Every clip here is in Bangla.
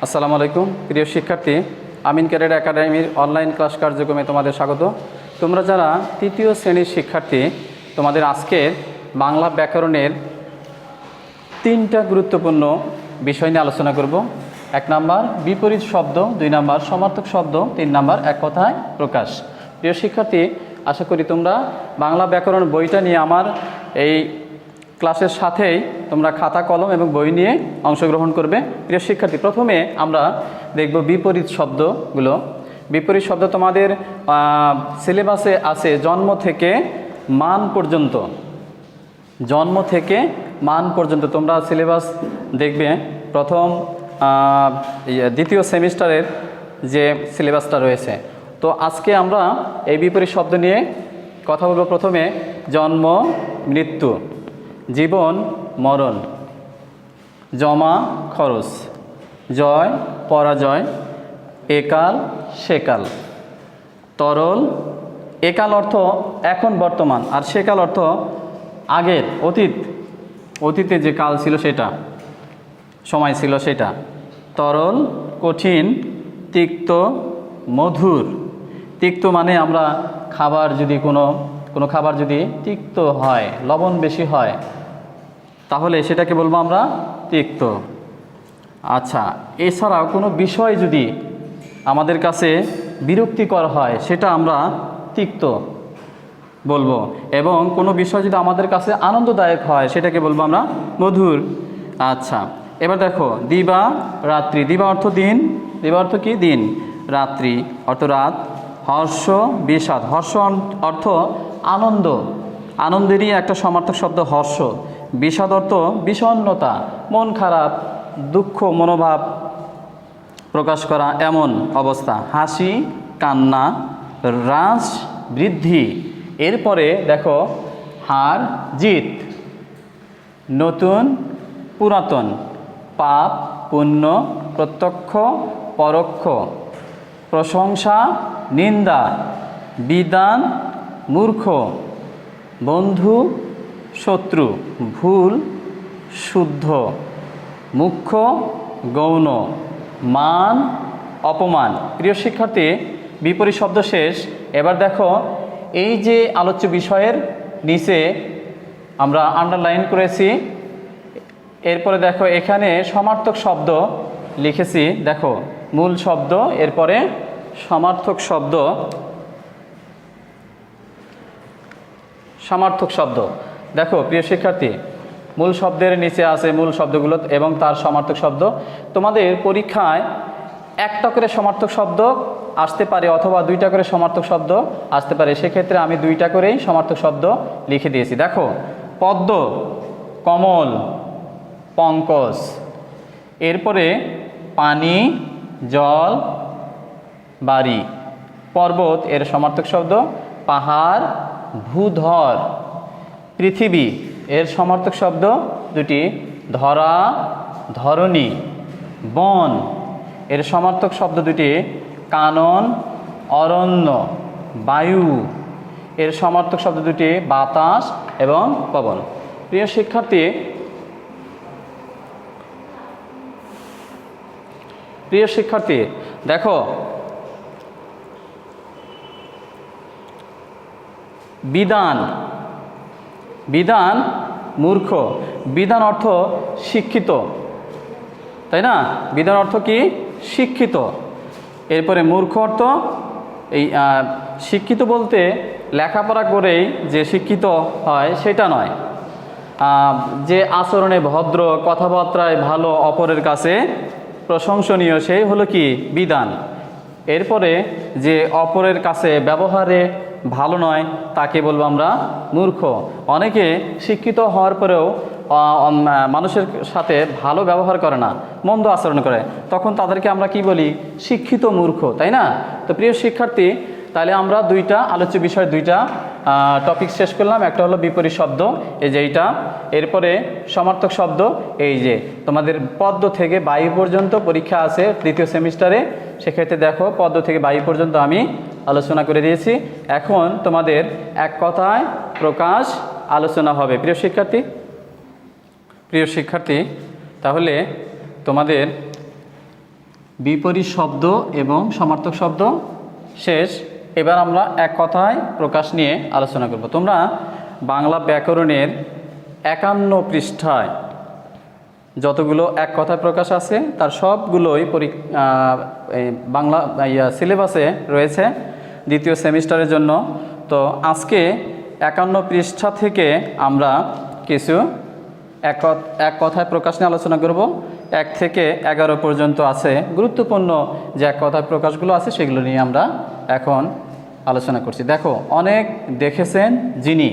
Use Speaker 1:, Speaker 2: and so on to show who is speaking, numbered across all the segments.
Speaker 1: আসসালামু আলাইকুম প্রিয় শিক্ষার্থী, আমিন ক্যাডেট একাডেমির অনলাইন ক্লাস কার্যক্রমে তোমাদের স্বাগত। তোমরা যারা তৃতীয় শ্রেণীর শিক্ষার্থী, তোমাদের আজকের বাংলা ব্যাকরণের 3টা গুরুত্বপূর্ণ বিষয় নিয়ে আলোচনা করব। 1 নাম্বার বিপরীত শব্দ, 2 নাম্বার সমার্থক শব্দ, 3 নাম্বার এক কথায় প্রকাশ। প্রিয় শিক্ষার্থী, আশা করি তোমরা বাংলা ব্যাকরণ বইটা নিয়ে আমার এই ক্লাসের সাথেই তোমরা খাতা কলম এবং বই নিয়ে অংশগ্রহণ করবে। প্রিয় শিক্ষার্থী, প্রথমে আমরা দেখব বিপরীত শব্দগুলো। বিপরীত শব্দ তোমাদের সিলেবাসে আছে জন্ম থেকে মান পর্যন্ত। জন্ম থেকে মান পর্যন্ত তোমরা সিলেবাস দেখবে প্রথম দ্বিতীয় সেমিস্টারের যে সিলেবাসটা রয়েছে। তো আজকে আমরা এই বিপরীত শব্দ নিয়ে কথা বলবো। প্রথমে জন্ম মৃত্যু, জীবন মরণ, জমা খরচ, জয় পরাজয়, একাল সেকাল। তরল, একাল অর্থ এখন বর্তমান, আর সেকাল অর্থ আগের অতীত, অতীতে যে কাল ছিল সেটা, সময় ছিল সেটা। তরল, কঠিন, তিক্ত, মধুর। তিক্ত মানে আমরা খাবার যদি কোনো খাবার যদি তিক্ত হয়, লবণ বেশি হয়, তাহলে সেটাকে বলবো আমরা তিক্ত। আচ্ছা, এছাড়াও কোনো বিষয় যদি আমাদের কাছে বিরক্তিকর হয় সেটা আমরা তিক্ত বলবো, এবং কোনো বিষয় যদি আমাদের কাছে আনন্দদায়ক হয় সেটাকে বলবো আমরা মধুর। আচ্ছা, এবার দেখো দিবা রাত্রি। দিবা অর্থ দিন, দিবা অর্থ কি দিন, রাত্রি অর্থ রাত। হর্ষ বিষাদ, হর্ষ অর্থ আনন্দ, আনন্দেরই একটা সমার্থক শব্দ হর্ষ। বিষাদ অর্থ বিষণ্ণতা, মন খারাপ, দুঃখ মনোভাব প্রকাশ করা এমন অবস্থা। হাসি কান্না, হ্রাস বৃদ্ধি। এরপরে দেখো হার জিত, নতুন পুরাতন, পাপ পুণ্য, প্রত্যক্ষ পরোক্ষ, প্রশংসা নিন্দা, বিধান মূর্খ, বন্ধু শত্রু, ভুল শুদ্ধ, মুখ্য গৌণ, মান অপমান। প্রিয় শিক্ষার্থী, বিপরীত শব্দ শেষ। এবার দেখো এই যে আলোচ্য বিষয়ের নিচে আমরা আন্ডারলাইন করেছি, এরপরে দেখো এখানে সমার্থক শব্দ লিখেছি। দেখো মূল শব্দ, এরপরে সমার্থক শব্দ। সমার্থক শব্দ দেখো প্রিয় শিক্ষার্থী, মূল শব্দের নিচে আছে মূল শব্দগুলো এবং তার সমার্থক শব্দ। তোমাদের পরীক্ষায় একটা করে সমার্থক শব্দ আসতে পারে অথবা 2টা করে সমার্থক শব্দ আসতে পারে, সেক্ষেত্রে আমি 2টা করেই সমার্থক শব্দ লিখে দিয়েছি। দেখো পদ্ম, কমল, পঙ্কজ। এরপরে পানি, জল, বাড়ি। পর্বত, এর সমার্থক শব্দ পাহাড়, ভূধর। পৃথিবী, এর সমার্থক শব্দ 2টি, ধরা, ধরণী। বন, এর সমার্থক শব্দ 2টি, কানন, অরণ্য। বায়ু, এর সমার্থক শব্দ 2টি, বাতাস এবং পবন। প্রিয় শিক্ষার্থী, প্রিয় শিক্ষার্থী দেখো বিধান, বিধান মূর্খ। বিধান অর্থ শিক্ষিত, তাই না? বিধান অর্থ কি শিক্ষিত। এরপরে মূর্খ অর্থ এই শিক্ষিত বলতে লেখাপড়া করেই যে শিক্ষিত হয় সেটা নয়, যে আচরণে ভদ্র, কথাবার্তায় ভালো, অপরের কাছে প্রশংসনীয়, সেই হলো কি বিধান। এরপরে যে অপরের কাছে ব্যবহারে ভালো নয় তাকে বলবো আমরা মূর্খ। অনেকে শিক্ষিত হওয়ার পরেও মানুষের সাথে ভালো ব্যবহার করে না, মন্দ আচরণ করে, তখন তাদেরকে আমরা কি বলি, শিক্ষিত মূর্খ, তাই না? তো প্রিয় শিক্ষার্থী, তাহলে আমরা 2টা আলোচ্য বিষয় 2টা টপিক শেষ করলাম। একটা হলো বিপরীত শব্দ, এই যে এইটা। এরপরে সমার্থক শব্দ, এই যে তোমাদের পদ্ম থেকে বায়ু পর্যন্ত পরীক্ষা আছে 3য় সেমিস্টারে, সেক্ষেত্রে দেখো পদ্ম থেকে বায়ু পর্যন্ত আমি আলোচনা করে দিয়েছি। এখন তোমাদের এক কথায় প্রকাশ আলোচনা হবে। প্রিয় শিক্ষার্থী, প্রিয় শিক্ষার্থী, তাহলে তোমাদের বিপরীত শব্দ এবং সমার্থক শব্দ শেষ। এবার আমরা এক কথায় প্রকাশ নিয়ে আলোচনা করব। তোমরা বাংলা ব্যাকরণের 51 পৃষ্ঠায় যতগুলো এক কথায় প্রকাশ আছে তার সবগুলোই বাংলা সিলেবাসে রয়েছে দ্বিতীয় সেমিস্টারের জন্য। তো আজকে 51 পৃষ্ঠা থেকে আমরা কিছু এক কথায় প্রকাশ নিয়ে আলোচনা করব। 1 থেকে 11 পর্যন্ত আছে গুরুত্বপূর্ণ যে এক কথায় প্রকাশগুলো আছে সেগুলো নিয়ে আমরা এখন আলোচনা করছি। দেখো, অনেক দেখেছেন যিনি,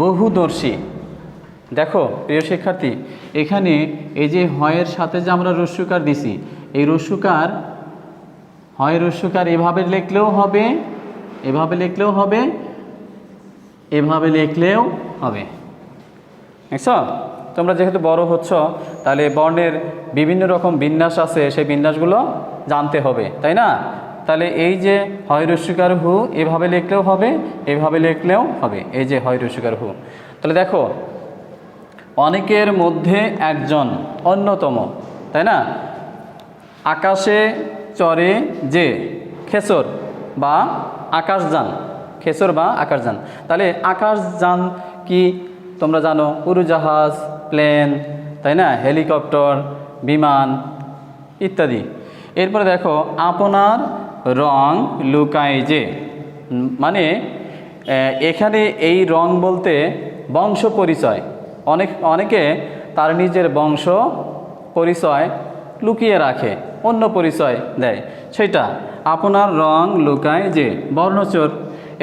Speaker 1: বহুদর্শী। দেখো প্রিয় শিক্ষার্থী, এখানে এই যে হয়ের সাথে যে আমরা রস্যকার দিছি, এই রস্যকার হয় রস্যকার এভাবে লিখলেও হবে, এভাবে লিখলেও হবে, এভাবে লিখলেও হবে। বুঝছো? তোমরা যেহেতু বড় হচ্ছ তাহলে বর্ণের বিভিন্ন রকম বিন্যাস আছে, সেই বিন্যাসগুলো জানতে হবে, তাই না? তাহলে এই যে হয় রস্যকার হু এভাবে লিখলেও হবে, এভাবে লিখলেও হবে। এই যে হয় রস্যকার হু। তাহলে দেখো, অনেকের মধ্যে একজন অন্যতম, তাই না? আকাশে চড়ে যে, খেচর বা আকাশযান, খেচর বা আকাশযান। তাহলে আকাশযান কি তোমরা জানো? উড়োজাহাজ, প্লেন, তাই না? হেলিকপ্টার, বিমান ইত্যাদি। এরপরে দেখো, আপনার রং লুকায় যে, মানে এখানে এই রং বলতে বংশ পরিচয়। অনেকে তার নিজের বংশ পরিচয় লুকিয়ে রাখে, অন্য পরিচয় দেয়, সেটা আপনার রং লুকায় যে, বর্ণচর।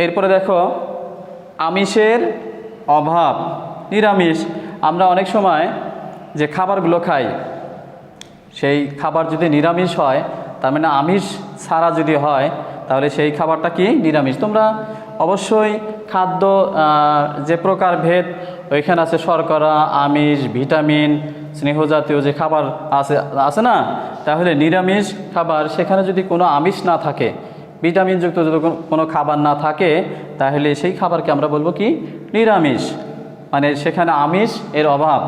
Speaker 1: এরপরে দেখো, আমিষের অভাব, নিরামিষ। আমরা অনেক সময় যে খাবারগুলো খাই, সেই খাবার যদি নিরামিষ হয়, তার মানে আমিষ ছাড়া যদি হয়, তাহলে সেই খাবারটা কি? নিরামিষ। তোমরা অবশ্যই খাদ্য যে প্রকারভেদ ওইখানে আছে শর্করা, আমিষ, ভিটামিন, স্নেহজাতীয় যে খাবার আছে না? তাহলে নিরামিষ খাবার, সেখানে যদি কোনো আমিষ না থাকে, ভিটামিনযুক্ত যদি কোনো খাবার না থাকে, তাহলে সেই খাবারকে আমরা বলবো কি? নিরামিষ। মানে সেখানে আমিষ এর অভাব।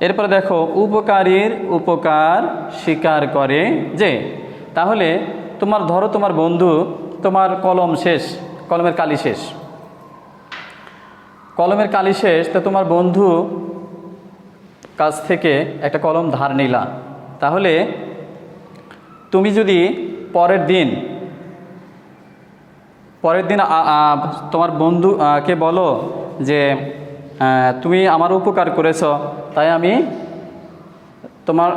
Speaker 1: এরপরে দেখো, উপকারীর উপকার স্বীকার করে যে। তাহলে তোমার ধরো তোমার বন্ধু, তোমার কলম শেষ, কলমের কালি শেষ, কলমের কালি শেষ, তো তোমার বন্ধু কাছ থেকে একটা কলম ধার নিলা। তাহলে তুমি যদি পরের দিন তোমার বন্ধুকে বলো যে তুমি আমার উপকার করেছ, তাই আমি তোমার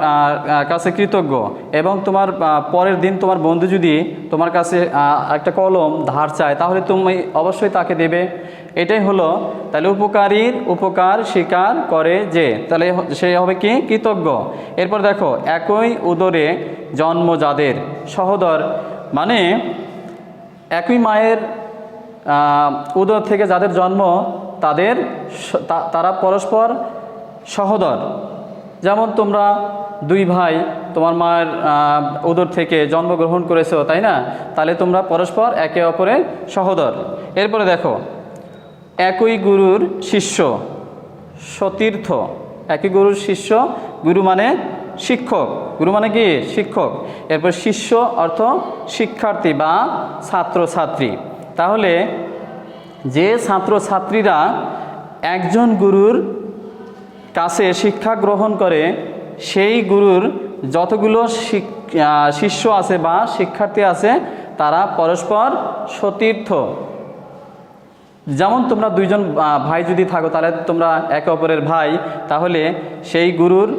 Speaker 1: কাছে কৃতজ্ঞ, এবং তোমার পরের দিন তোমার বন্ধু যদি তোমার কাছে একটা কলম ধার চায়, তাহলে তুমি অবশ্যই তাকে দেবে। এটাই হলো, তাহলে উপকারীর উপকার স্বীকার করে যে, তাহলে সে হবে কি? কৃতজ্ঞ। এরপর দেখো, একই উদরে জন্ম যাদের, সহোদর, মানে একই মায়ের উদর থেকে যাদের জন্ম, তারা পরস্পর সহোদর। যেমন তোমরা দুই ভাই তোমার মায়ের উদর থেকে জন্মগ্রহণ করেছো, তাই না? তাহলে তোমরা পরস্পর একে অপরের সহোদর। এরপরে দেখো, একই গুরুর শিষ্য, সতীর্থ। একই গুরুর শিষ্য, গুরু মানে শিক্ষক, গুরু মানে কি? শিক্ষক। এরপর শিষ্য অর্থ শিক্ষার্থী বা ছাত্রছাত্রী। তাহলে যে ছাত্রছাত্রীরা একজন গুরুর কাছে শিক্ষা গ্রহণ করে, সেই গুরুর যতগুলো শিষ্য আছে বা শিক্ষার্থী আছে, তারা পরস্পর সতীর্থ। যেমন তোমরা দুইজন ভাই যদি থাকো, তাহলে তোমরা একে অপরের ভাই, তাহলে সেই গুরুর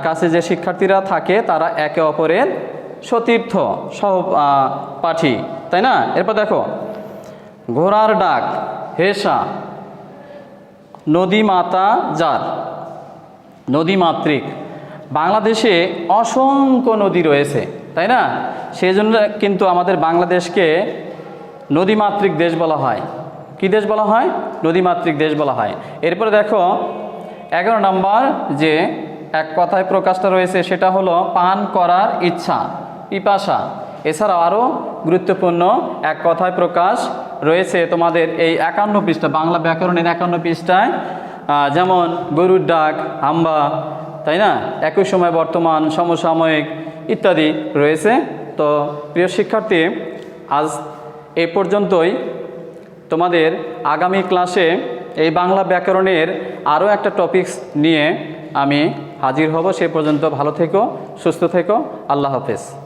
Speaker 1: কাছে যে শিক্ষার্থীরা থাকে তারা একে অপরের সতীর্থ, সহপাঠী, তাই না? এরপর দেখো, ঘোড়ার ডাক হেসা, নদী মাতা যার, নদীমাতৃক। বাংলাদেশে অসংখ্য নদী রয়েছে, তাই না? সেই জন্য কিন্তু আমাদের বাংলাদেশকে নদীমাতৃক দেশ বলা হয়। কি দেশ বলা হয়? নদীমাতৃক দেশ বলা হয়। এরপরে দেখো, 11 নম্বর যে এক কথায় প্রকাশটা রয়েছে, সেটা হলো পান করার ইচ্ছা, পিপাসা। এছাড়াও আরও গুরুত্বপূর্ণ এক কথায় প্রকাশ রয়েছে তোমাদের এই 51 পৃষ্ঠা, বাংলা ব্যাকরণের 51 পৃষ্ঠায়। যেমন গরুর ডাক, হাম্বা, তাই না? একই সময়, বর্তমান, সমসাময়িক, ইত্যাদি রয়েছে। তো প্রিয় শিক্ষার্থী, আজ এই পর্যন্তই। তোমাদের আগামী ক্লাসে এই বাংলা ব্যাকরণের আরও একটা টপিকস নিয়ে আমি হাজির হব। সে পর্যন্ত ভালো থেকো, সুস্থ থেকো। আল্লাহ হাফেজ।